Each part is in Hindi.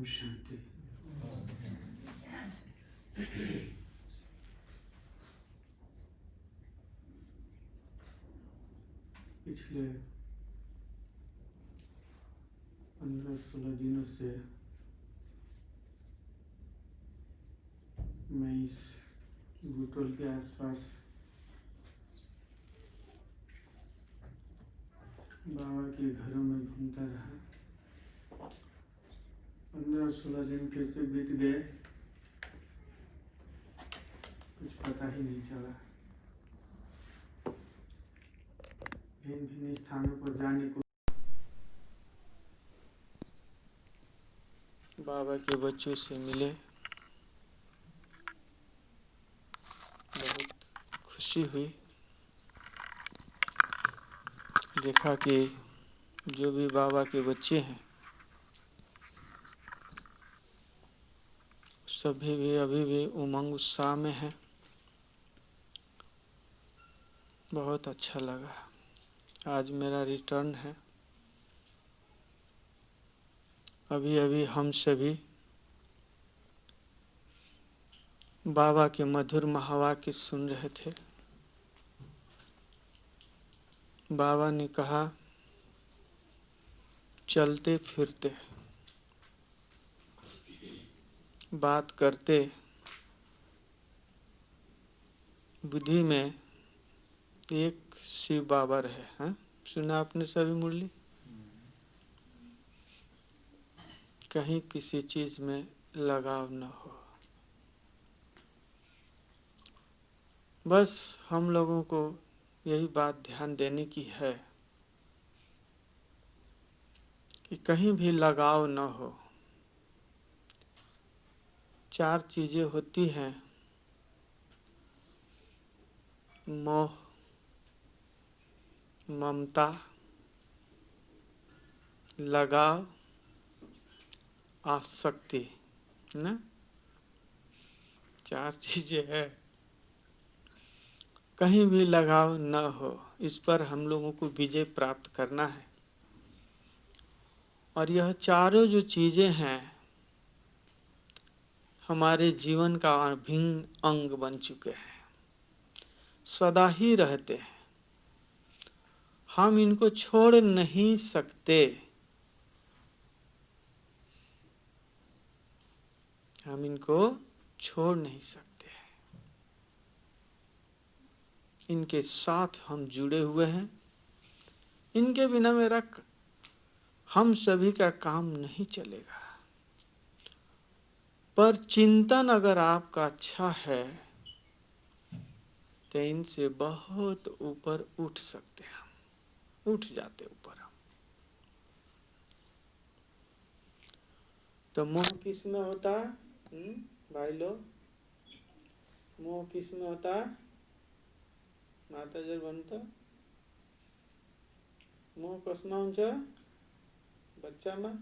ओम शांति। पिछले 15-16 दिनों से मैं इस बुटोल के आसपास बाबा के घरों में घूमता रहा। 15-16 दिन कैसे बीत गए कुछ पता ही नहीं चला। भिन्न भिन्न स्थानों पर जाने को बाबा के बच्चों से मिले, बहुत खुशी हुई। देखा कि जो भी बाबा के बच्चे हैं सभी भी अभी भी उमंग उत्साह में हैं। बहुत अच्छा लगा। आज मेरा रिटर्न है। अभी अभी हम सभी बाबा के मधुर महावाक्य सुन रहे थे। बाबा ने कहा, चलते फिरते बात करते बुद्धि में एक शिव बाबा रहे हैं। सुना आपने सभी मुरली? कहीं किसी चीज में लगाव न हो। बस हम लोगों को यही बात ध्यान देने की है कि कहीं भी लगाव न हो। 4 चीजें होती हैं: मोह, ममता, लगाव, आसक्ति। ना 4 चीजें हैं। कहीं भी लगाव न हो, इस पर हम लोगों को विजय प्राप्त करना है। और यह चारों जो चीजें हैं हमारे जीवन का अभिन्न अंग बन चुके हैं, सदा ही रहते हैं। हम इनको छोड़ नहीं सकते। हम इनको छोड़ नहीं सकते। इनके साथ हम जुड़े हुए हैं। इनके बिना मेरा हम सभी का काम नहीं चलेगा। पर चिंतन अगर आपका अच्छा है तो इनसे बहुत ऊपर उठ सकते हैं। हम उठ जाते ऊपर। हम तो मोह किस में होता है भाई लोग? मोह किस में होता है? माता जर बनता मोह कसमा हुन्छ बच्चा में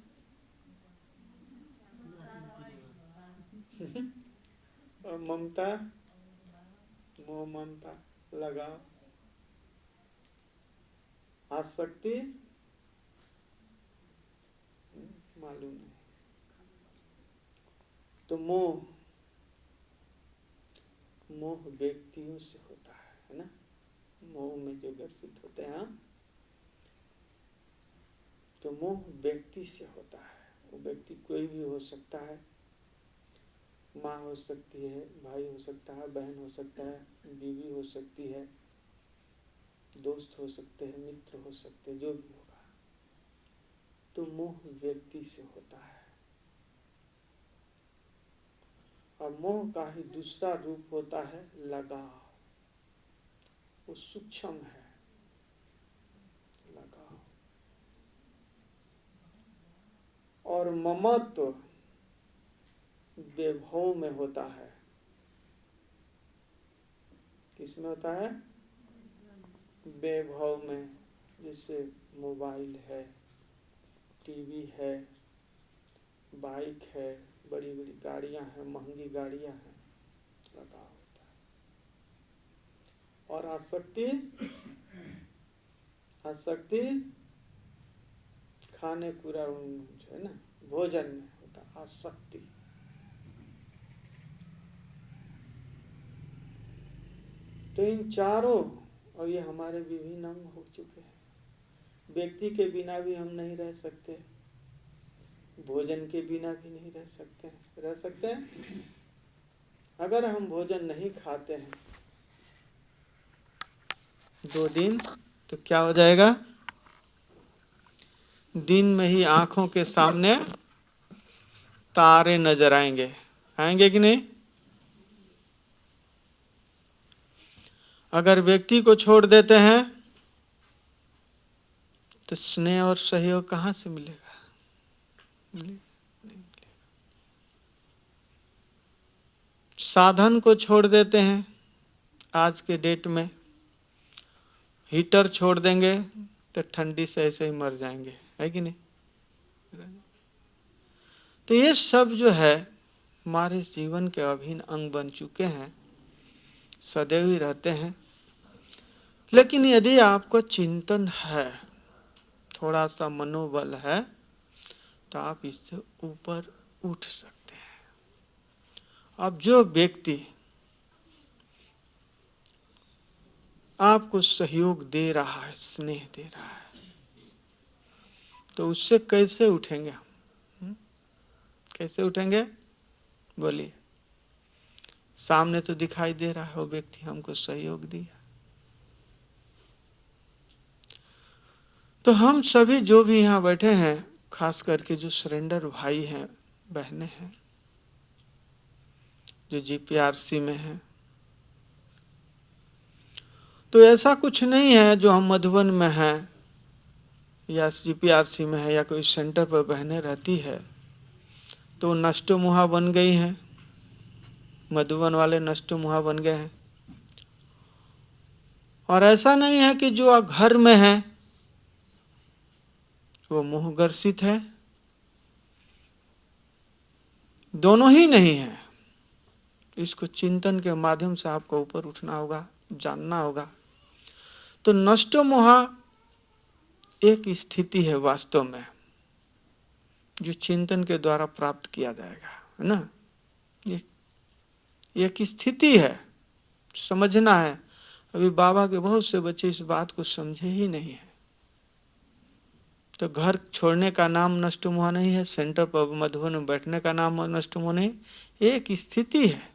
और ममता, मोह ममता, लगाव, आसक्ति मालूम नहीं। तो मोह व्यक्तियों से होता है ना? मोह में जो ग्रसित होते हैं, तो मोह व्यक्ति से होता है। वो व्यक्ति कोई भी हो सकता है। माँ हो सकती है, भाई हो सकता है, बहन हो सकता है, बीवी हो सकती है, दोस्त हो सकते हैं, मित्र हो सकते हैं, जो भी होगा। तो मोह व्यक्ति से होता है। और मोह का ही दूसरा रूप होता है लगाव। वो सूक्ष्म है लगाव। और ममत्व वैभव में होता है। किसमें होता है? वैभव में। जैसे मोबाइल है, टीवी है, बाइक है, बड़ी बड़ी गाड़ियां हैं, महंगी गाड़ियां हैं, लगाव होता है। और आसक्ति खाने पूरा है ना, भोजन में होता है। होता है, आसक्ति। तो इन चारों, और ये हमारे विभिन्न अंग हो चुके हैं। व्यक्ति के बिना भी हम नहीं रह सकते, भोजन के बिना भी नहीं रह सकते। रह सकते हैं? अगर हम भोजन नहीं खाते हैं 2 दिन, तो क्या हो जाएगा? दिन में ही आंखों के सामने तारे नजर आएंगे। आएंगे कि नहीं? अगर व्यक्ति को छोड़ देते हैं तो स्नेह और सहयोग कहाँ से मिलेगा? नहीं मिलेगा। साधन को छोड़ देते हैं, आज के डेट में हीटर छोड़ देंगे तो ठंडी से ऐसे ही मर जाएंगे, है कि नहीं? तो ये सब जो है हमारे जीवन के अभिन्न अंग बन चुके हैं, सदैव ही रहते हैं। लेकिन यदि आपको चिंतन है, थोड़ा सा मनोबल है, तो आप इससे ऊपर उठ सकते हैं। अब जो व्यक्ति आपको सहयोग दे रहा है, स्नेह दे रहा है, तो उससे कैसे उठेंगे हम? कैसे उठेंगे? बोलिए। सामने तो दिखाई दे रहा है वो व्यक्ति हमको सहयोग दिया। तो हम सभी जो भी यहाँ बैठे हैं, खास करके जो सरेंडर भाई हैं, बहनें हैं, जो जीपीआरसी में हैं, तो ऐसा कुछ नहीं है जो हम मधुबन में हैं या जीपीआरसी में है या कोई सेंटर पर बहनें रहती है तो नष्टमुहा बन गई हैं, मधुबन वाले नष्टमुहा बन गए हैं। और ऐसा नहीं है कि जो घर में है वो मोहग्रसित है, दोनों ही नहीं है। इसको चिंतन के माध्यम से आपको ऊपर उठना होगा, जानना होगा। तो नष्टमोहा एक स्थिति है वास्तव में, जो चिंतन के द्वारा प्राप्त किया जाएगा, है ना? एक स्थिति है, समझना है। अभी बाबा के बहुत से बच्चे इस बात को समझे ही नहीं है। तो घर छोड़ने का नाम नष्टमोहा नहीं है, सेंटर पर मधुबन में बैठने का नाम नष्टमोहा नहीं, एक स्थिति है।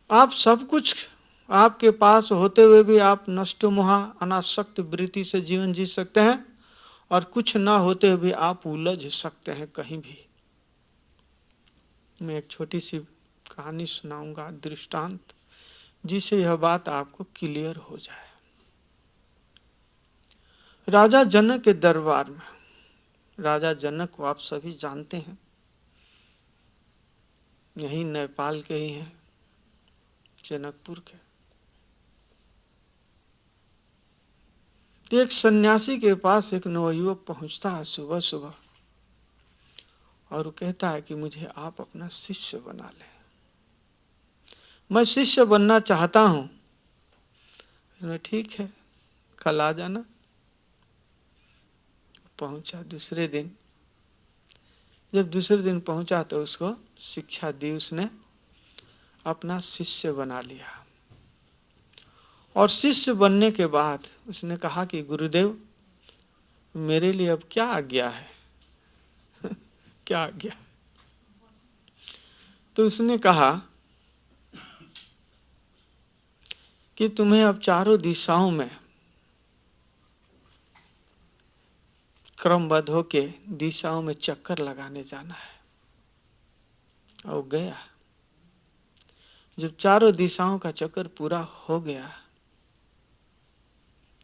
आप सब कुछ आपके पास होते हुए भी आप नष्टमोहा अनासक्त वृत्ति से जीवन जी सकते हैं, और कुछ ना होते हुए भी आप उलझ सकते हैं कहीं भी। मैं एक छोटी सी कहानी सुनाऊंगा, दृष्टांत, जिससे यह बात आपको क्लियर हो जाए। राजा जनक के दरबार में, राजा जनक को आप सभी जानते हैं, यही नेपाल के ही हैं, जनकपुर के। एक सन्यासी के पास एक नवयुवक पहुंचता है सुबह सुबह, और वो कहता है कि मुझे आप अपना शिष्य बना लें, मैं शिष्य बनना चाहता हूं। इसमें ठीक है, कल आ जाना। पहुंचा दूसरे दिन, जब दूसरे दिन पहुंचा तो उसको शिक्षा दी, उसने अपना शिष्य बना लिया। और शिष्य बनने के बाद उसने कहा कि गुरुदेव मेरे लिए अब क्या आज्ञा है? क्या आज्ञा? तो उसने कहा कि तुम्हें अब चारों दिशाओं में क्रमबद्ध होके दिशाओं में चक्कर लगाने जाना है। और गया, जब चारों दिशाओं का चक्कर पूरा हो गया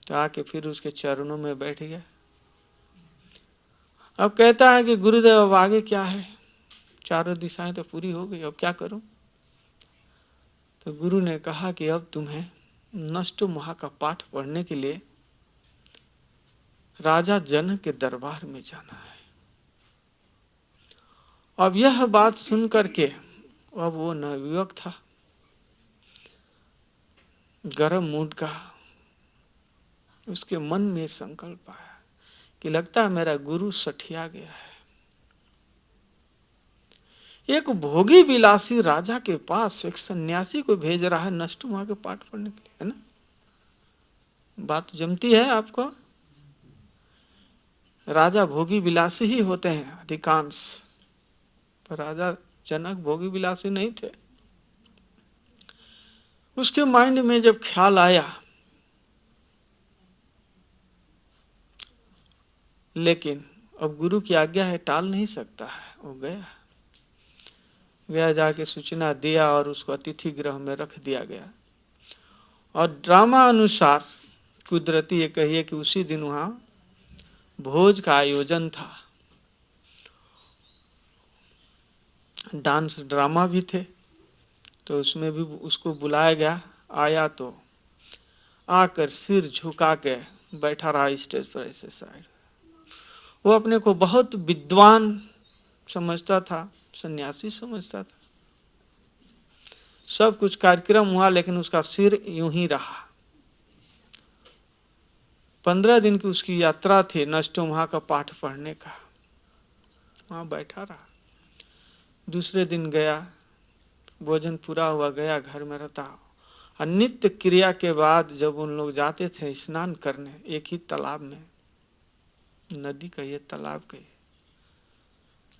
तो आके फिर उसके चरणों में बैठ गया। अब कहता है कि गुरुदेव अब आगे क्या है? चारों दिशाएं तो पूरी हो गई, अब क्या करूं? तो गुरु ने कहा कि अब तुम्हें नष्टमोहा का पाठ पढ़ने के लिए राजा जनक के दरबार में जाना है। अब यह बात सुन करके, अब वो नवयुवक था, गर्म मूड का, उसके मन में संकल्प आया कि लगता है मेरा गुरु सठिया गया है। एक भोगी विलासी राजा के पास एक सन्यासी को भेज रहा है नष्टुमा के पाठ पढ़ने के लिए, है ना? बात जमती है आपको? राजा भोगी विलासी ही होते हैं अधिकांश, पर राजा जनक भोगी विलासी नहीं थे। उसके माइंड में जब ख्याल आया, लेकिन अब गुरु की आज्ञा है, टाल नहीं सकता है। वो गया जाके सूचना दिया और उसको अतिथि गृह में रख दिया गया। और ड्रामा अनुसार कुदरती ये कहिए कि उसी दिन वहाँ भोज का आयोजन था, डांस ड्रामा भी थे, तो उसमें भी उसको बुलाया गया। आया तो आकर सिर झुका के बैठा रहा स्टेज पर ऐसे साइड। वो अपने को बहुत विद्वान समझता था, सन्यासी समझता था। सब कुछ कार्यक्रम हुआ, लेकिन उसका सिर यूं ही रहा। 15 दिन की उसकी यात्रा थी नष्टुमा का पाठ पढ़ने का, वहां बैठा रहा। दूसरे दिन गया, भोजन पूरा हुआ, गया घर में रहता। और नित्य क्रिया के बाद जब उन लोग जाते थे स्नान करने एक ही तालाब में, नदी कहिए तालाब कहिए,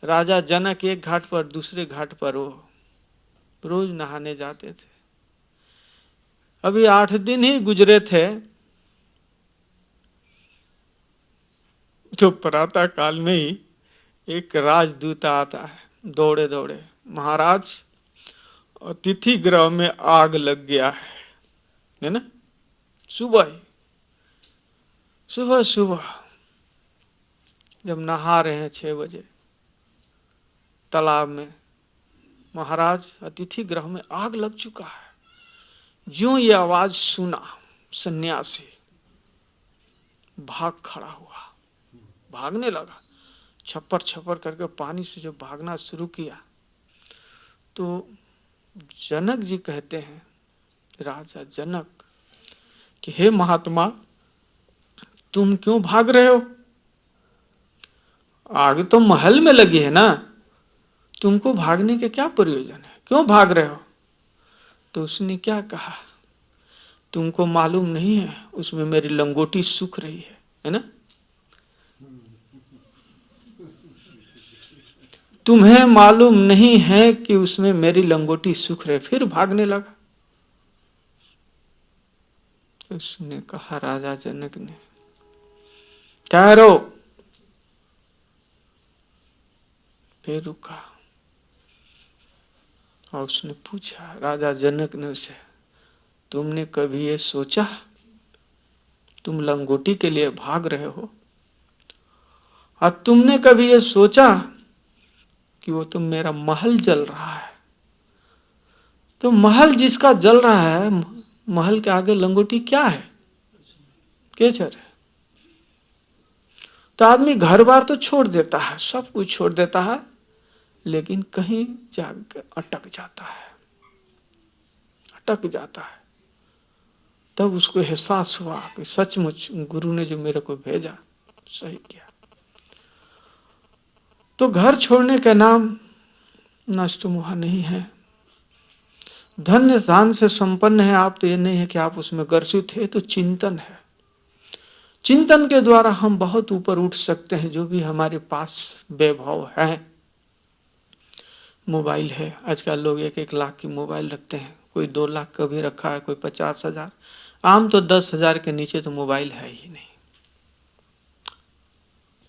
राजा जनक एक घाट पर दूसरे घाट पर वो रोज नहाने जाते थे। अभी 8 दिन ही गुजरे थे तो प्रातः काल में ही एक राजदूत आता है दौड़े दौड़े, महाराज अतिथि गृह में आग लग गया है ना? सुबह सुबह जब नहा रहे हैं 6 बजे तालाब में, महाराज अतिथि गृह में आग लग चुका है। ज्यों ये आवाज सुना, सन्यासी भाग खड़ा हुआ, भागने लगा। छप्पर छप्पर करके पानी से जब भागना शुरू किया तो जनक जी कहते हैं, राजा जनक, कि हे महात्मा, तुम क्यों भाग रहे हो? आग तो महल में लगी है ना, तुमको भागने के क्या प्रयोजन है, क्यों भाग रहे हो? तो उसने क्या कहा, तुमको मालूम नहीं है उसमें मेरी लंगोटी सूख रही है ना? तुम्हें मालूम नहीं है कि उसमें मेरी लंगोटी सूख रही, फिर भागने लगा। उसने कहा, राजा जनक ने, ठहरो। फिर रुका और उसने पूछा, राजा जनक ने उसे, तुमने कभी ये सोचा तुम लंगोटी के लिए भाग रहे हो? और तुमने कभी ये सोचा कि वो तो मेरा महल जल रहा है? तो महल जिसका जल रहा है, महल के आगे लंगोटी क्या है, केचर है। तो आदमी घर बार तो छोड़ देता है, सब कुछ छोड़ देता है, लेकिन कहीं जाकर अटक जाता है, अटक जाता है। तब उसको एहसास हुआ कि सचमुच गुरु ने जो मेरे को भेजा सही किया। तो घर छोड़ने का नाम नष्टुमा नहीं है। धन्य दान से संपन्न है आप, तो ये नहीं है कि आप उसमें ग्रसित है, तो चिंतन है। चिंतन के द्वारा हम बहुत ऊपर उठ सकते हैं। जो भी हमारे पास वैभव है, मोबाइल है, आजकल लोग 1-1 लाख की मोबाइल रखते हैं, कोई 2 लाख का भी रखा है, कोई 50,000, आम तो 10,000 के नीचे तो मोबाइल है ही नहीं।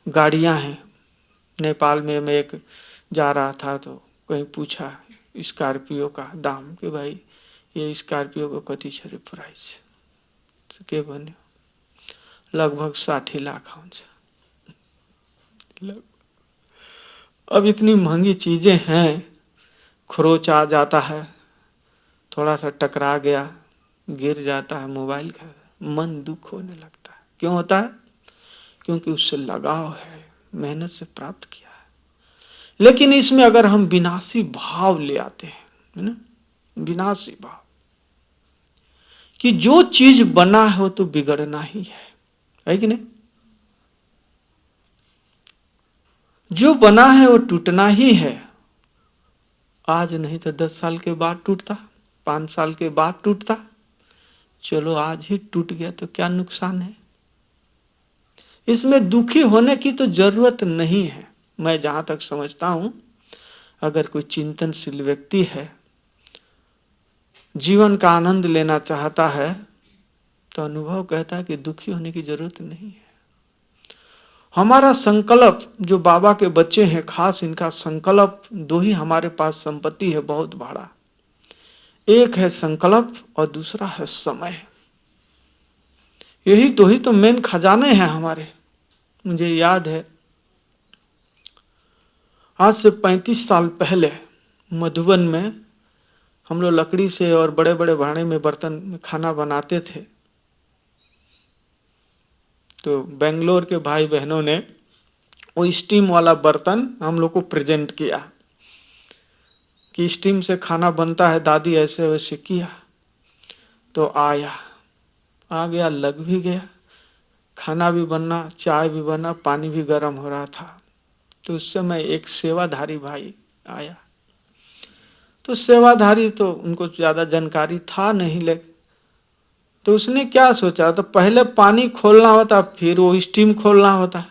गाड़ियां हैं, नेपाल में मैं एक जा रहा था तो कहीं पूछा स्कॉर्पियो का दाम कि भाई ये स्कॉर्पियो को कति छ रे प्राइस, तो के भन्यो लगभग 60 लाख हुन्छ। अब इतनी महंगी चीजें हैं, खरोच आ जाता है, थोड़ा सा टकरा गया, गिर जाता है मोबाइल का, मन दुख होने लगता है। क्यों होता है? क्योंकि उससे लगाव है, मेहनत से प्राप्त किया है। लेकिन इसमें अगर हम विनाशी भाव ले आते हैं, है ना, विनाशी भाव कि जो चीज बना हो तो बिगड़ना ही है कि नहीं? जो बना है वो टूटना ही है। आज नहीं तो 10 साल के बाद टूटता, 5 साल के बाद टूटता। चलो आज ही टूट गया तो क्या नुकसान है। इसमें दुखी होने की तो जरूरत नहीं है। मैं जहां तक समझता हूं, अगर कोई चिंतनशील व्यक्ति है, जीवन का आनंद लेना चाहता है, तो अनुभव कहता है कि दुखी होने की जरूरत नहीं है। हमारा संकल्प, जो बाबा के बच्चे हैं खास, इनका संकल्प, दो ही हमारे पास संपत्ति है बहुत बड़ा। एक है संकल्प और दूसरा है समय। यही दो ही तो मेन खजाने हैं हमारे। मुझे याद है आज से 35 साल पहले मधुबन में हम लोग लकड़ी से और बड़े बड़े भांडे में बर्तन में खाना बनाते थे। तो बेंगलोर के भाई बहनों ने वो स्टीम वाला बर्तन हम लोग को प्रेजेंट किया कि स्टीम से खाना बनता है, दादी ऐसे वैसे किया। तो आ गया, लग भी गया, खाना भी बनना, चाय भी बना, पानी भी गर्म हो रहा था। तो उस समय एक सेवाधारी भाई आया। तो सेवाधारी तो उनको ज़्यादा जानकारी था नहीं, लेकिन तो उसने क्या सोचा, तो पहले पानी खोलना होता फिर वो स्टीम खोलना होता।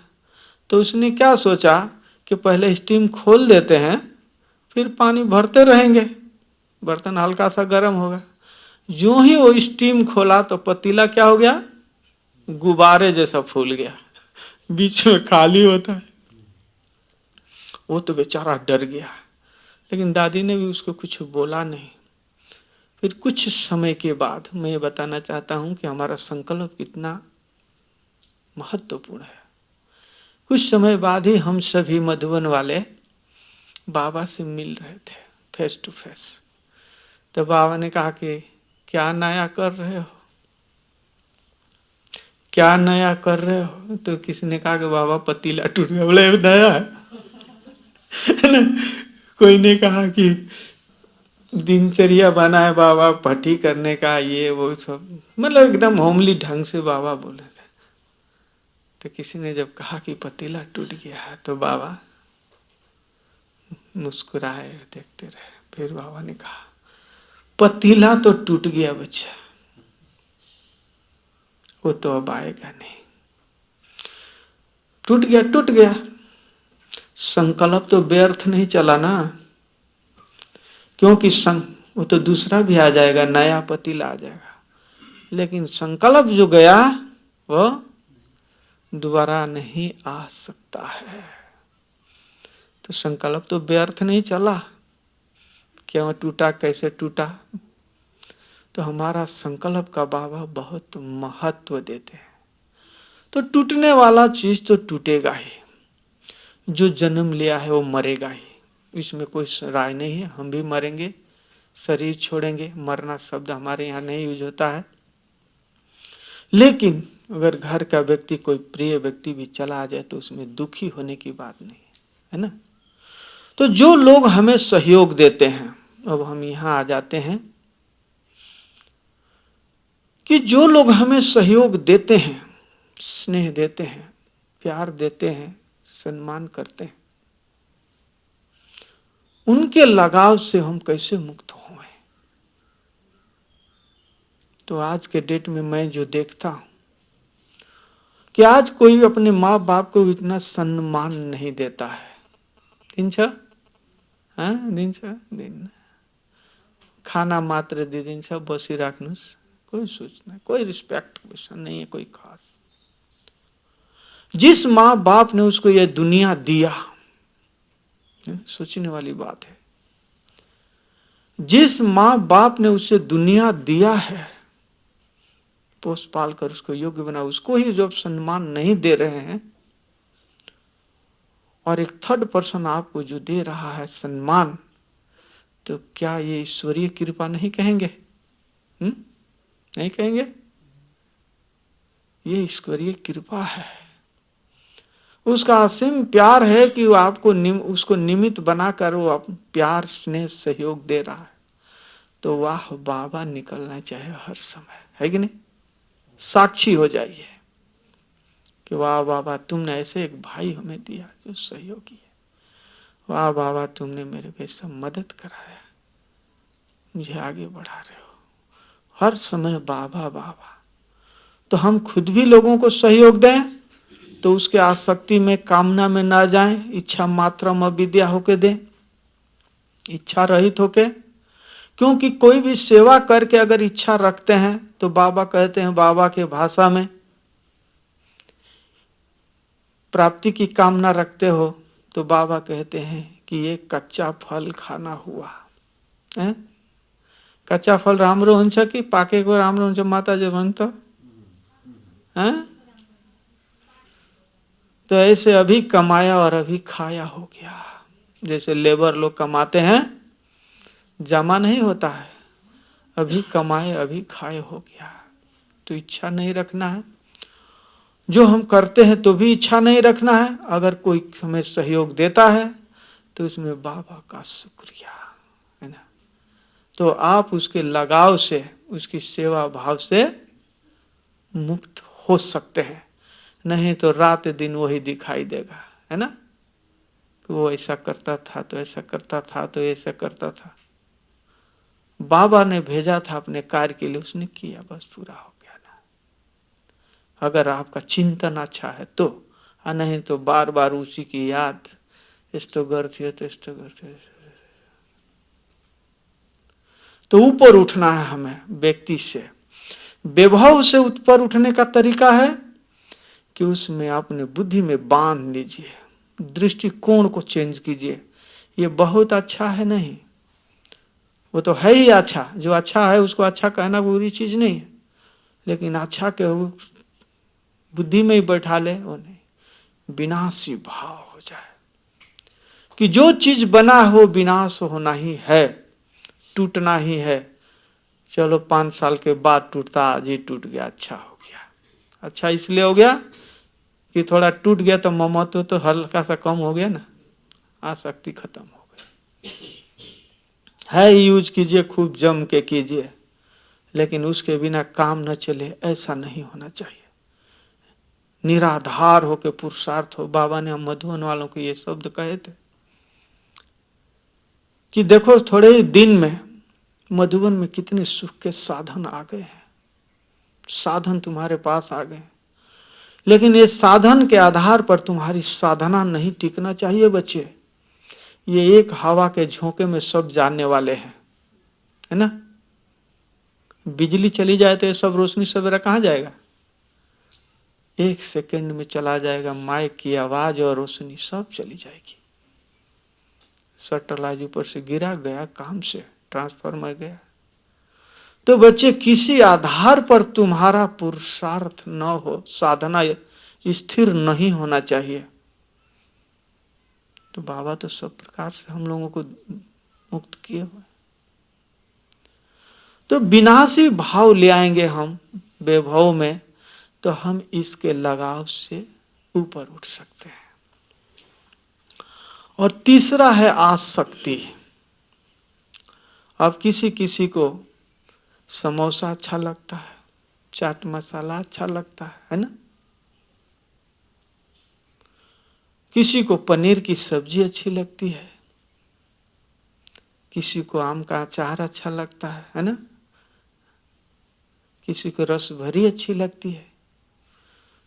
तो उसने क्या सोचा कि पहले स्टीम खोल देते हैं फिर पानी भरते रहेंगे, बर्तन हल्का सा गर्म होगा। जो ही वो स्टीम खोला तो पतीला क्या हो गया, गुब्बारे जैसा फूल गया, बीच में खाली होता है। वो तो बेचारा डर गया, लेकिन दादी ने भी उसको कुछ बोला नहीं। फिर कुछ समय के बाद मैं ये बताना चाहता हूं कि हमारा संकल्प कितना महत्वपूर्ण है। कुछ समय बाद ही हम सभी मधुबन वाले बाबा से मिल रहे थे फेस टू फेस। तो बाबा ने कहा कि क्या नया कर रहे हो, क्या नया कर रहे हो। तो किसी ने कहा कि बाबा पतीला टूट गया। बोले नया है ना। कोई ने कहा कि दिनचर्या बना है बाबा भट्टी करने का, ये वो सब, मतलब एकदम होमली ढंग से बाबा बोले थे। तो किसी ने जब कहा कि पतीला टूट गया है तो बाबा मुस्कुराए, देखते रहे। फिर बाबा ने कहा पतीला तो टूट गया बच्चा, वो तो अब आएगा नहीं। टूट गया, टूट गया, संकल्प तो व्यर्थ नहीं चला ना, क्योंकि वो तो दूसरा भी आ जाएगा, नया पतीला आ जाएगा। लेकिन संकल्प जो गया वो दोबारा नहीं आ सकता है। तो संकल्प तो व्यर्थ नहीं चला। क्यों टूटा, कैसे टूटा, तो हमारा संकल्प का बाबा बहुत महत्व देते हैं। तो टूटने वाला चीज तो टूटेगा ही, जो जन्म लिया है वो मरेगा ही, इसमें कोई राय नहीं है। हम भी मरेंगे, शरीर छोड़ेंगे, मरना शब्द हमारे यहाँ नहीं यूज होता है। लेकिन अगर घर का व्यक्ति, कोई प्रिय व्यक्ति भी चला जाए तो उसमें दुखी होने की बात नहीं है ना। तो जो लोग हमें सहयोग देते हैं, अब हम यहाँ आ जाते हैं कि जो लोग हमें सहयोग देते हैं, स्नेह देते हैं, प्यार देते हैं, सम्मान करते हैं, उनके लगाव से हम कैसे मुक्त हुए। तो आज के डेट में मैं जो देखता हूं कि आज कोई भी अपने माँ बाप को इतना सम्मान नहीं देता है। दिन खाना मात्र दिन बसी राख्नुस्, कोई सूचना, कोई रिस्पेक्ट नहीं है, कोई खास। जिस माँ बाप ने उसको यह दुनिया दिया, सोचने वाली बात है, जिस माँ बाप ने उसे दुनिया दिया है, पोस पाल कर उसको योग्य बना, उसको ही जब सम्मान नहीं दे रहे हैं, और एक थर्ड पर्सन आपको जो दे रहा है सम्मान, तो क्या ये ईश्वरीय कृपा नहीं कहेंगे? नहीं कहेंगे? ये ईश्वरीय कृपा है, उसका असीम प्यार है कि वो आपको उसको निमित्त बनाकर वो प्यार, स्नेह, सहयोग दे रहा है। तो वाह बाबा निकलना चाहिए हर समय, है कि नहीं? साक्षी हो जाइए कि वाह बाबा तुमने ऐसे एक भाई हमें दिया जो सहयोगी है। वाह बाबा, तुमने मेरे को ऐसा मदद कराया, मुझे आगे बढ़ा रहे हो, हर समय बाबा बाबा। तो हम खुद भी लोगों को सहयोग दें, तो उसके आसक्ति में, कामना में ना जाएं, इच्छा मात्रम अविद्या होके दें, इच्छा रहित होके। क्योंकि कोई भी सेवा करके अगर इच्छा रखते हैं तो बाबा कहते हैं, बाबा के भाषा में, प्राप्ति की कामना रखते हो तो बाबा कहते हैं कि ये कच्चा फल खाना हुआ है। कच्चा फल रामरोहंच की पाके को रामरोहंच माता जो बनता है। तो ऐसे अभी कमाया और अभी खाया हो गया। जैसे लेबर लोग कमाते हैं, जमा नहीं होता है, अभी कमाए अभी खाए हो गया। तो इच्छा नहीं रखना है, जो हम करते हैं तो भी इच्छा नहीं रखना है। अगर कोई हमें सहयोग देता है तो उसमें बाबा का शुक्रिया है ना। तो आप उसके लगाव से, उसकी सेवा भाव से मुक्त हो सकते हैं। नहीं तो रात दिन वही दिखाई देगा, है ना, कि वो ऐसा करता था तो ऐसा करता था तो ऐसा करता था। बाबा ने भेजा था अपने कार्य के लिए, उसने किया, बस पूरा हो गया ना। अगर आपका चिंतन अच्छा है तो, नहीं तो बार बार उसी की याद, इस्तो गर्थे तो इस्तो गर्थे। तो ऊपर उठना है हमें व्यक्ति से। वैभव से ऊपर उठने का तरीका है कि उसमें अपने बुद्धि में बांध लीजिए, दृष्टिकोण को चेंज कीजिए। ये बहुत अच्छा है नहीं, वो तो है ही अच्छा, जो अच्छा है उसको अच्छा कहना बुरी चीज नहीं है, लेकिन अच्छा के बुद्धि में ही बैठा ले, वो नहीं, विनाशी भाव हो जाए कि जो चीज बना हो विनाश होना ही है, टूटना ही है। चलो 5 साल के बाद टूटता, आज ही टूट गया, अच्छा हो गया। अच्छा इसलिए हो गया कि थोड़ा टूट गया तो ममत्व तो हल्का सा कम हो गया ना, आसक्ति खत्म हो गई है। यूज कीजिए, खूब जम के कीजिए, लेकिन उसके बिना काम न चले, ऐसा नहीं होना चाहिए। निराधार हो के पुरुषार्थ हो। बाबा ने हम मधुबन वालों को ये शब्द कहे थे कि देखो थोड़े ही दिन में मधुबन में कितने सुख के साधन आ गए हैं, साधन तुम्हारे पास आ गए, लेकिन ये साधन के आधार पर तुम्हारी साधना नहीं टिकना चाहिए बच्चे। ये एक हवा के झोंके में सब जानने वाले हैं, है ना। बिजली चली जाए तो ये सब रोशनी सवेरा कहाँ जाएगा? 1 सेकंड में चला जाएगा। माइक की आवाज और रोशनी सब चली जाएगी। सटलाइज ऊपर से गिरा, गया काम से, ट्रांसफार्मर गया। तो बच्चे किसी आधार पर तुम्हारा पुरुषार्थ न हो, साधना स्थिर नहीं होना चाहिए। तो बाबा तो सब प्रकार से हम लोगों को मुक्त किए हुए। तो विनाशी भाव ले आएंगे हम वैभव में, तो हम इसके लगाव से ऊपर उठ सकते हैं। और तीसरा है आसक्ति। अब किसी किसी को समोसा अच्छा लगता है, चाट मसाला अच्छा लगता है ना। किसी को पनीर की सब्जी अच्छी लगती है, किसी को आम का अचार अच्छा लगता है ना। किसी को रस भरी अच्छी लगती है।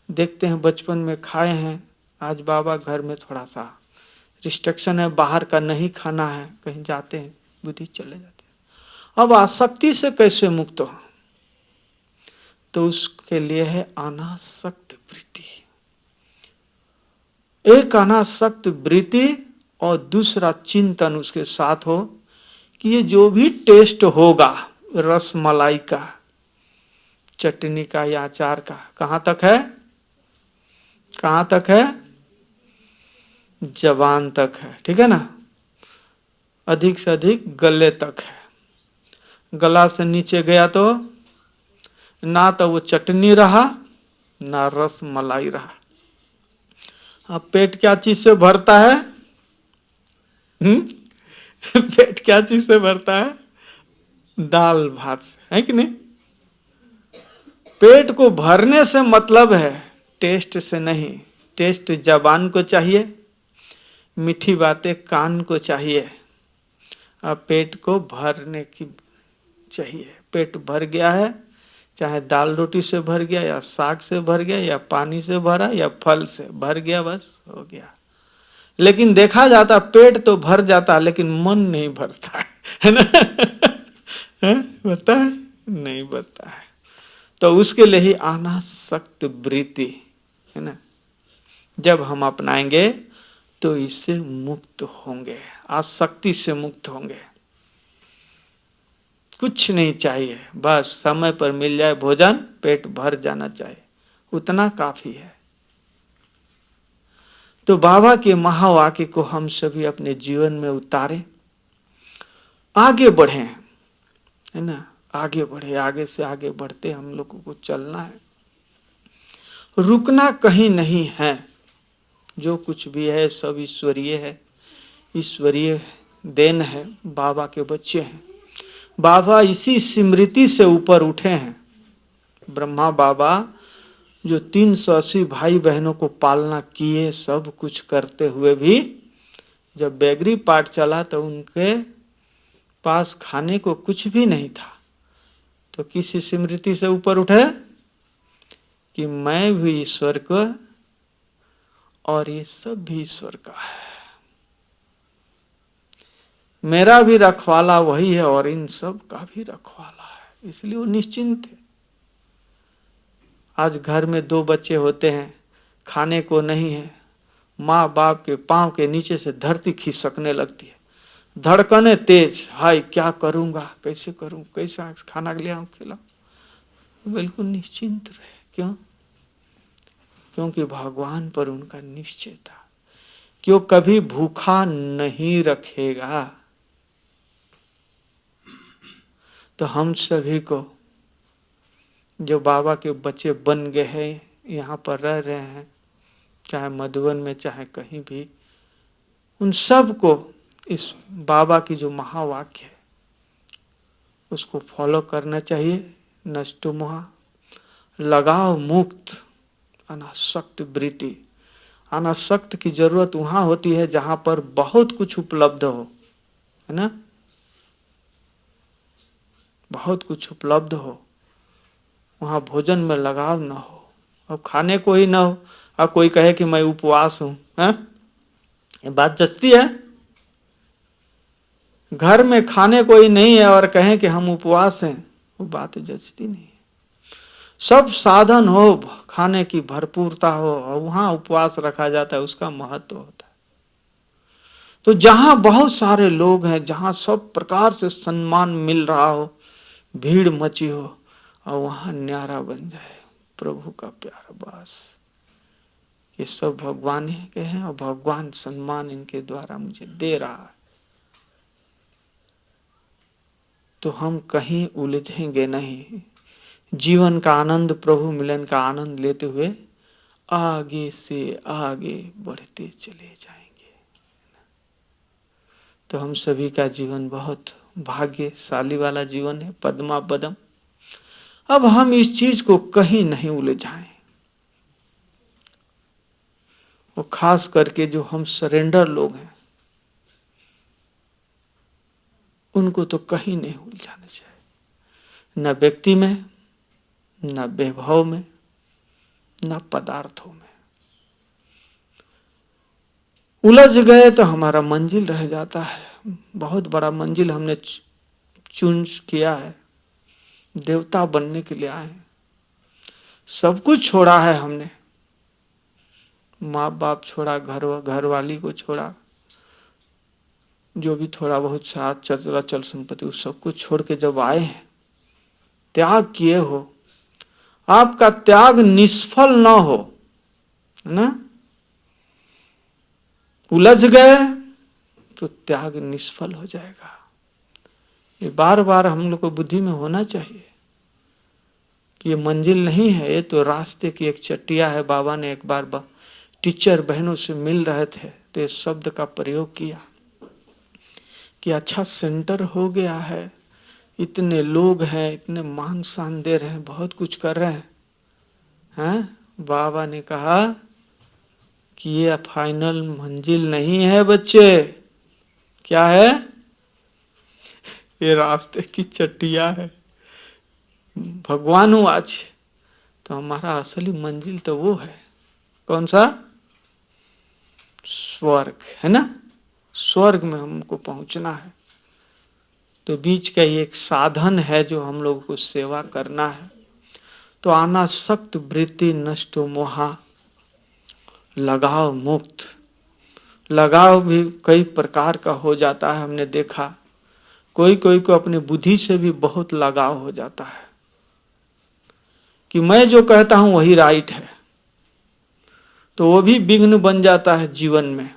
देखते हैं बचपन में खाए हैं, आज बाबा घर में थोड़ा सा रिस्ट्रिक्शन है, बाहर का नहीं खाना है, कहीं जाते हैं बुद्धि चले जाते हैं। अब आसक्ति से कैसे मुक्त हो? तो उसके लिए है अनासक्त वृत्ति। एक अनासक्त वृत्ति और दूसरा चिंतन उसके साथ हो कि ये जो भी टेस्ट होगा, रस मलाई का, चटनी का या अचार का, कहाँ तक है? कहाँ तक है? जबान तक है, ठीक है ना। अधिक से अधिक गले तक है। गला से नीचे गया तो ना तो वो चटनी रहा, ना रस मलाई रहा। अब पेट क्या चीज से भरता है? पेट क्या चीज से भरता है? दाल भात से, है कि नहीं। पेट को भरने से मतलब है, टेस्ट से नहीं। टेस्ट जबान को चाहिए, मीठी बातें कान को चाहिए, अब पेट को भरने की चाहिए। पेट भर गया है, चाहे दाल रोटी से भर गया या साग से भर गया या पानी से भरा या फल से भर गया, बस हो गया। लेकिन देखा जाता पेट तो भर जाता लेकिन मन नहीं भरता है ना है? भरता है? नहीं भरता है। तो उसके लिए ही अनासक्त वृत्ति है ना, जब हम अपनाएंगे तो इससे मुक्त होंगे, आसक्ति से मुक्त होंगे। कुछ नहीं चाहिए, बस समय पर मिल जाए भोजन, पेट भर जाना चाहिए, उतना काफी है। तो बाबा के महावाक्य को हम सभी अपने जीवन में उतारें, आगे बढ़ें, है ना, आगे बढ़े, आगे से आगे बढ़ते हम लोगों को चलना है, रुकना कहीं नहीं है। जो कुछ भी है सब ईश्वरीय है, ईश्वरीय देन है, बाबा के बच्चे हैं। बाबा इसी स्मृति से ऊपर उठे हैं। ब्रह्मा बाबा जो 380 भाई बहनों को पालना किए, सब कुछ करते हुए भी जब बैगरी पाठ चला तो उनके पास खाने को कुछ भी नहीं था, तो किस स्मृति से ऊपर उठे कि मैं भी ईश्वर को और ये सब भी ईश्वर का है, मेरा भी रखवाला वही है और इन सब का भी रखवाला है, इसलिए वो निश्चिंत है। आज घर में 2 बच्चे होते हैं, खाने को नहीं है, माँ बाप के पांव के नीचे से धरती खिसकने लगती है, धड़कने तेज, हाय क्या करूंगा, कैसे करूं, कैसा खाना ले आऊं खिलाऊं, बिल्कुल निश्चिंत रहे। क्यों? क्योंकि भगवान पर उनका निश्चय था कि वो कभी भूखा नहीं रखेगा। तो हम सभी को जो बाबा के बच्चे बन गए हैं, यहाँ पर रह रहे हैं, चाहे मधुबन में चाहे कहीं भी, उन सब को इस बाबा की जो महावाक्य है उसको फॉलो करना चाहिए। नष्टो मोहा, लगाव मुक्त, अनासक्त वृत्ति। अनासक्त की जरूरत वहां होती है जहां पर बहुत कुछ उपलब्ध हो, है ना, बहुत कुछ उपलब्ध हो, वहां भोजन में लगाव न हो। अब खाने को ही न हो, अब कोई कहे कि मैं उपवास हूं, ये बात जचती है? घर में खाने को ही नहीं है और कहें कि हम उपवास हैं, वो बात जचती नहीं। सब साधन हो, खाने की भरपूरता हो और वहां उपवास रखा जाता है, उसका महत्व होता है। तो जहां बहुत सारे लोग हैं, जहां सब प्रकार से सम्मान मिल रहा हो, भीड़ मची हो, और वहां न्यारा बन जाए प्रभु का प्यार, बस ये सब भगवान ही के हैं और भगवान सम्मान इनके द्वारा मुझे दे रहा है। तो हम कहीं उलझेंगे नहीं, जीवन का आनंद, प्रभु मिलन का आनंद लेते हुए आगे से आगे बढ़ते चले जाएंगे। तो हम सभी का जीवन बहुत भाग्यशाली वाला जीवन है, पद्मा पदम। अब हम इस चीज को कहीं नहीं उलझाएं। वो खास करके जो हम सरेंडर लोग हैं उनको तो कहीं नहीं उलझाना चाहिए, न व्यक्ति में, न वैभव में, न पदार्थों में। उलझ गए तो हमारा मंजिल रह जाता है। बहुत बड़ा मंजिल हमने चुन किया है, देवता बनने के लिए आए हैं, सब कुछ छोड़ा है हमने, माँ बाप छोड़ा, घर वाली को छोड़ा, जो भी थोड़ा बहुत साथ चल चल संपत्ति, उस सब कुछ छोड़ के जब आए हैं, त्याग किए हो, आपका त्याग निष्फल ना हो, है ना। उलझ गए तो त्याग निष्फल हो जाएगा। ये बार बार हम लोग को बुद्धि में होना चाहिए कि ये मंजिल नहीं है, ये तो रास्ते की एक चट्टिया है। बाबा ने एक बार टीचर बहनों से मिल रहे थे तो इस शब्द का प्रयोग किया कि अच्छा सेंटर हो गया है, इतने लोग हैं, इतने मान शान दे रहे हैं, बहुत कुछ कर रहे हैं। बाबा ने कहा कि ये फाइनल मंजिल नहीं है बच्चे। क्या है? ये रास्ते की चट्टिया है। भगवान आज तो हमारा असली मंजिल तो वो है। कौन सा? स्वर्ग, है ना? स्वर्ग में हमको पहुंचना है। तो बीच का ये एक साधन है जो हम लोगों को सेवा करना है। तो अनासक्त वृत्ति नष्ट मोहा, लगाव मुक्त। लगाव भी कई प्रकार का हो जाता है, हमने देखा। कोई कोई को अपनी बुद्धि से भी बहुत लगाव हो जाता है कि मैं जो कहता हूं वही राइट है, तो वो भी विघ्न बन जाता है जीवन में।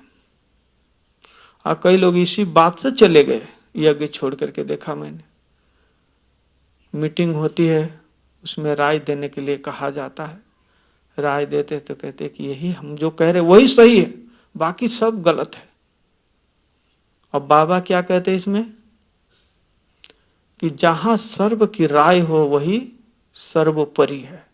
और कई लोग इसी बात से चले गए, यज्ञ छोड़ करके देखा मैंने। मीटिंग होती है, उसमें राय देने के लिए कहा जाता है। राय देते तो कहते कि यही हम जो कह रहे वही सही है, बाकी सब गलत है। अब बाबा क्या कहते हैं इसमें कि जहां सर्व की राय हो वही सर्वोपरि है।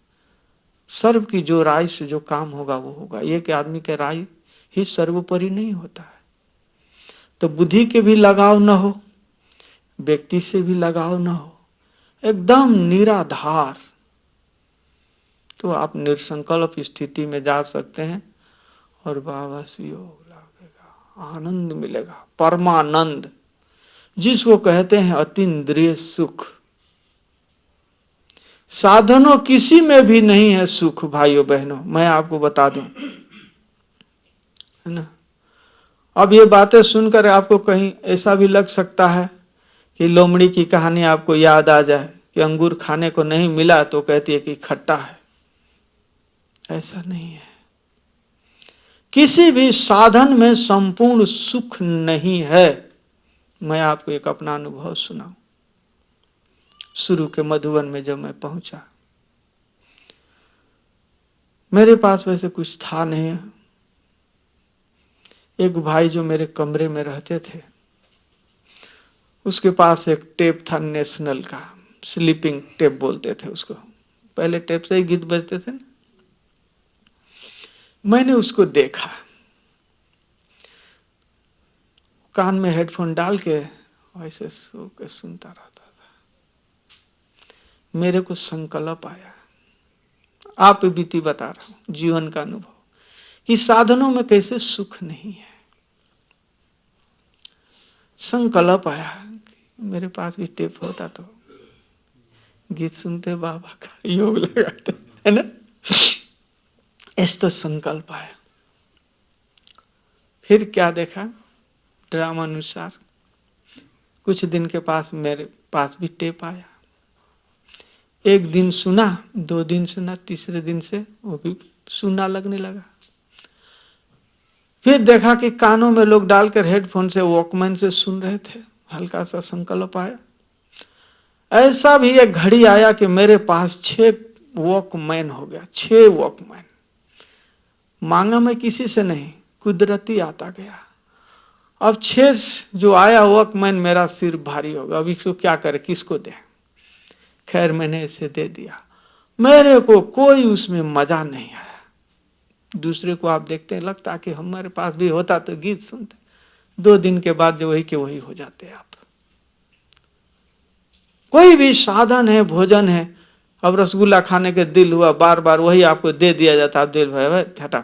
सर्व की जो राय से जो काम होगा वो होगा। एक आदमी के राय ही सर्वोपरि नहीं होता है। तो बुद्धि के भी लगाव न हो, व्यक्ति से भी लगाव न हो, एकदम निराधार, तो आप निसंकल्प स्थिति में जा सकते हैं और बाबा से योग लगेगा, आनंद मिलेगा, परमानंद, जिसको कहते हैं अतीन्द्रिय सुख। साधनों किसी में भी नहीं है सुख भाइयों बहनों, मैं आपको बता दूं, है ना। अब ये बातें सुनकर आपको कहीं ऐसा भी लग सकता है कि लोमड़ी की कहानी आपको याद आ जाए कि अंगूर खाने को नहीं मिला तो कहती है कि खट्टा है। ऐसा नहीं है। किसी भी साधन में संपूर्ण सुख नहीं है। मैं आपको एक अपना अनुभव सुनाऊं। शुरू के मधुबन में जब मैं पहुंचा, मेरे पास वैसे कुछ था नहीं। एक भाई जो मेरे कमरे में रहते थे, उसके पास एक टेप था नेशनल का, स्लीपिंग टेप बोलते थे उसको। पहले टेप से ही गीत बजते थे ना। मैंने उसको देखा, कान में हेडफोन डाल के वैसे सो के सुनता रहता था। मेरे को संकल्प आया, आप बीती बता रहा हूं, जीवन का अनुभव, कि साधनों में कैसे सुख नहीं है। संकल्प आया कि मेरे पास भी टेप होता तो गीत सुनते, बाबा का योग लगाते, है ना। ऐसा तो संकल्प आया। फिर क्या देखा, ड्रामा अनुसार कुछ दिन के पास मेरे पास भी टेप आया। एक दिन सुना, 2 दिन सुना, तीसरे दिन से वो भी सुनना लगने लगा। फिर देखा कि कानों में लोग डालकर हेडफोन से, वॉकमैन से सुन रहे थे। हल्का सा संकल्प आया। ऐसा भी एक घड़ी आया कि मेरे पास 6 वॉकमैन हो गया। 6 वॉकमैन मांगा मैं किसी से नहीं, कुदरती आता गया। अब 6 जो आया वॉकमैन, मेरा सिर भारी होगा। अब इसको क्या करे, किसको दे। खैर मैंने इसे दे दिया। मेरे को कोई उसमें मजा नहीं आया। दूसरे को आप देखते हैं, लगता कि हमारे पास भी होता तो गीत सुनते। 2 दिन के बाद जो वही के वही हो जाते आप। कोई भी साधन है, भोजन है, अब रसगुल्ला खाने के दिल हुआ, बार बार वही आपको दे दिया जाता, आप दिल भाई हटा,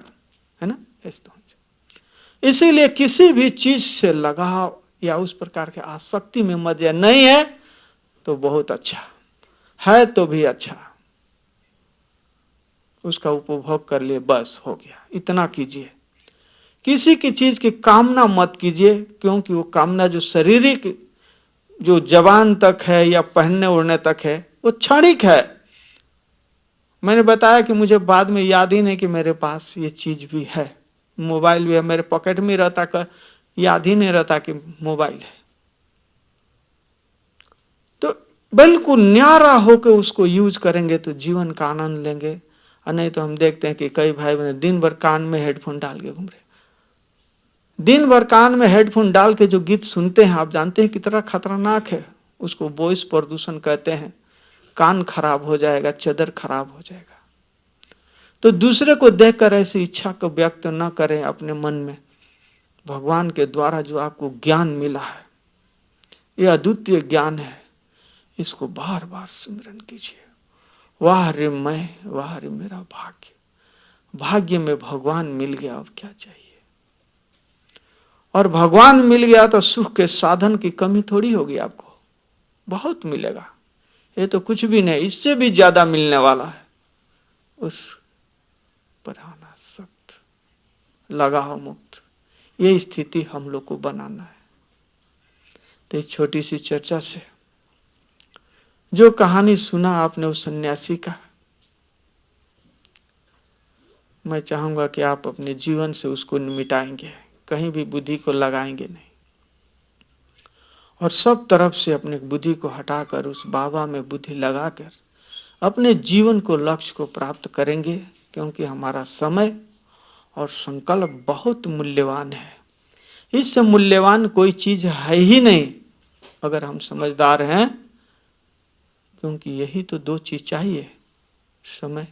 है ना। इसीलिए किसी भी चीज से लगाव या उस प्रकार के आसक्ति में मत जाए। नहीं है तो बहुत अच्छा है, तो भी अच्छा, उसका उपभोग कर लिए, बस हो गया, इतना कीजिए। किसी की चीज की कामना मत कीजिए, क्योंकि वो कामना जो शारीरिक, जो जबान तक है या पहनने ओढ़ने तक है, वो क्षणिक है। मैंने बताया कि मुझे बाद में याद ही नहीं कि मेरे पास ये चीज भी है। मोबाइल भी है, मेरे पॉकेट में रहता, का याद ही नहीं रहता कि मोबाइल है। तो बिल्कुल न्यारा होकर उसको यूज करेंगे तो जीवन का आनंद लेंगे। और नहीं तो हम देखते हैं कि कई भाई बहन दिन भर कान में हेडफोन डाल के घूम रहे। दिन भर कान में हेडफोन डाल के जो गीत सुनते हैं, आप जानते हैं कितना खतरनाक है। उसको वॉइस प्रदूषण कहते हैं। कान खराब हो जाएगा, चदर खराब हो जाएगा। तो दूसरे को देखकर ऐसी इच्छा को व्यक्त न करें अपने मन में। भगवान के द्वारा जो आपको ज्ञान मिला है, ये अद्वितीय ज्ञान है, इसको बार बार स्मरण कीजिए। वाह रे मैं, वाह रे मेरा भाग्य, भाग्य में भगवान मिल गया, अब क्या चाहिए। और भगवान मिल गया तो सुख के साधन की कमी थोड़ी होगी, आपको बहुत मिलेगा। ये तो कुछ भी नहीं, इससे भी ज्यादा मिलने वाला है। उस पर आना सख्त, लगाओ मुक्त, ये स्थिति हम लोग को बनाना है। तो इस छोटी सी चर्चा से जो कहानी सुना आपने उस सन्यासी का, मैं चाहूंगा कि आप अपने जीवन से उसको मिटाएंगे, कहीं भी बुद्धि को लगाएंगे नहीं, और सब तरफ से अपने बुद्धि को हटाकर उस बाबा में बुद्धि लगाकर अपने जीवन को, लक्ष्य को प्राप्त करेंगे। क्योंकि हमारा समय और संकल्प बहुत मूल्यवान है। इससे मूल्यवान कोई चीज है ही नहीं अगर हम समझदार हैं। क्योंकि यही तो दो चीज चाहिए, समय,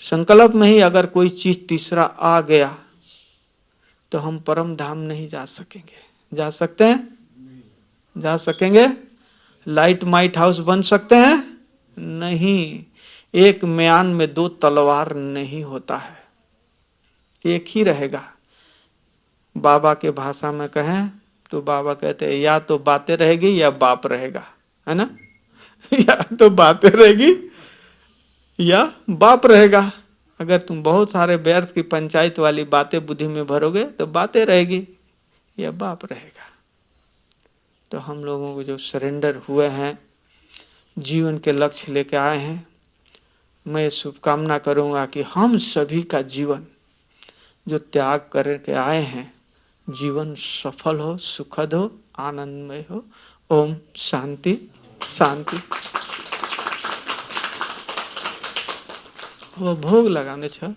संकल्प में ही अगर कोई चीज तीसरा आ गया तो हम परम धाम नहीं जा सकेंगे। जा सकते हैं? जा सकेंगे? लाइट माइट हाउस बन सकते हैं? नहीं। एक म्यान में दो तलवार नहीं होता है, एक ही रहेगा। बाबा के भाषा में कहें तो बाबा कहते हैं या तो बातें रहेगी या बाप रहेगा, है ना। या तो बातें रहेगी या बाप रहेगा। अगर तुम बहुत सारे व्यर्थ की पंचायत वाली बातें बुद्धि में भरोगे तो बातें रहेगी या बाप रहेगा। तो हम लोगों को जो सरेंडर हुए हैं, जीवन के लक्ष्य लेके आए हैं, मैं शुभकामना करूंगा कि हम सभी का जीवन जो त्याग करके आए हैं, जीवन सफल हो, सुखद हो, आनंदमय हो। ओम शांति शांति। वो भोग लगाने छ।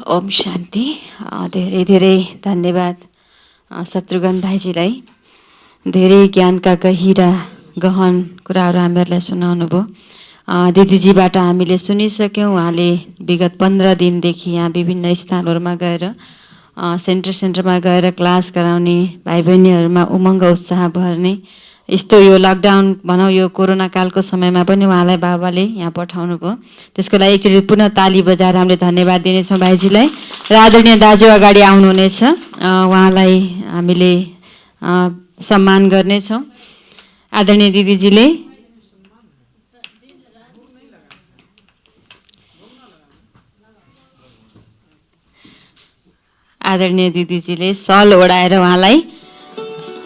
ओम शान्ति। धेरै धेरै धन्यवाद शत्रुघ्न भाइजीलाई। धेरै ज्ञानका गहिरा गहन कुराहरू हामीहरूलाई सुनाउनु भयो। दिदीजीबाट हामीले सुनिसक्यौँ। उहाँले विगत 15 दिनदेखि यहाँ विभिन्न स्थानहरूमा गएर सेन्टरमा गएर क्लास गराउने, भाइ बहिनीहरूमा उमङ्ग उत्साह भर्ने, यस्तो यो लकडाउन भनौँ यो कोरोना कालको समयमा पनि उहाँलाई बाबाले यहाँ पठाउनु भयो। त्यसको लागि एकचोटि पुनः ताली बजाएर हामीले धन्यवाद दिनेछौँ भाइजीलाई। र आदरणीय दाजु अगाडि आउनुहुनेछ, उहाँलाई हामीले सम्मान गर्नेछौँ। आदरणीय दिदीजीले सल ओढाएर उहाँलाई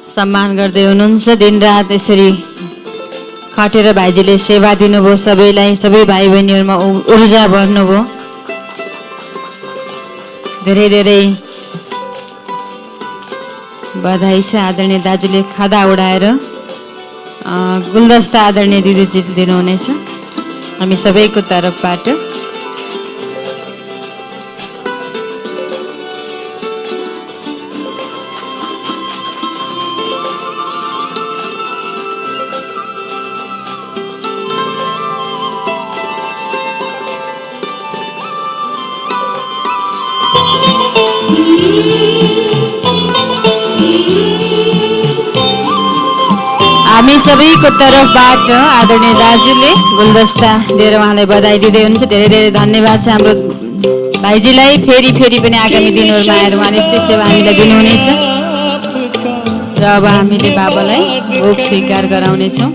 सम्मान गर्दै हुनुहुन्छ। दिनरात यसरी खटेर भाइजीले सेवा दिनुभयो सबैलाई, सबै भाइ बहिनीहरूमा ऊर्जा भर्नुभयो। धेरै धेरै बधाई छ। आदरणीय दाजुले खादा उडाएर गुलदस्ता आदरणीय दिदीजी दिनुहुनेछ हामी सबैको तर्फबाट। हामी सबैको तर्फबाट आदरणीय दाजुले गुलदस्ता दिएर उहाँलाई बधाई दिँदै हुनुहुन्छ। धेरै धेरै धन्यवाद छ हाम्रो भाइजीलाई। फेरि फेरि पनि आगामी दिनहरूमा आएर उहाँले यस्तै सेवा हामीलाई दिनुहुनेछ। र अब हामीले बाबालाई भोग स्वीकार गराउनेछौँ।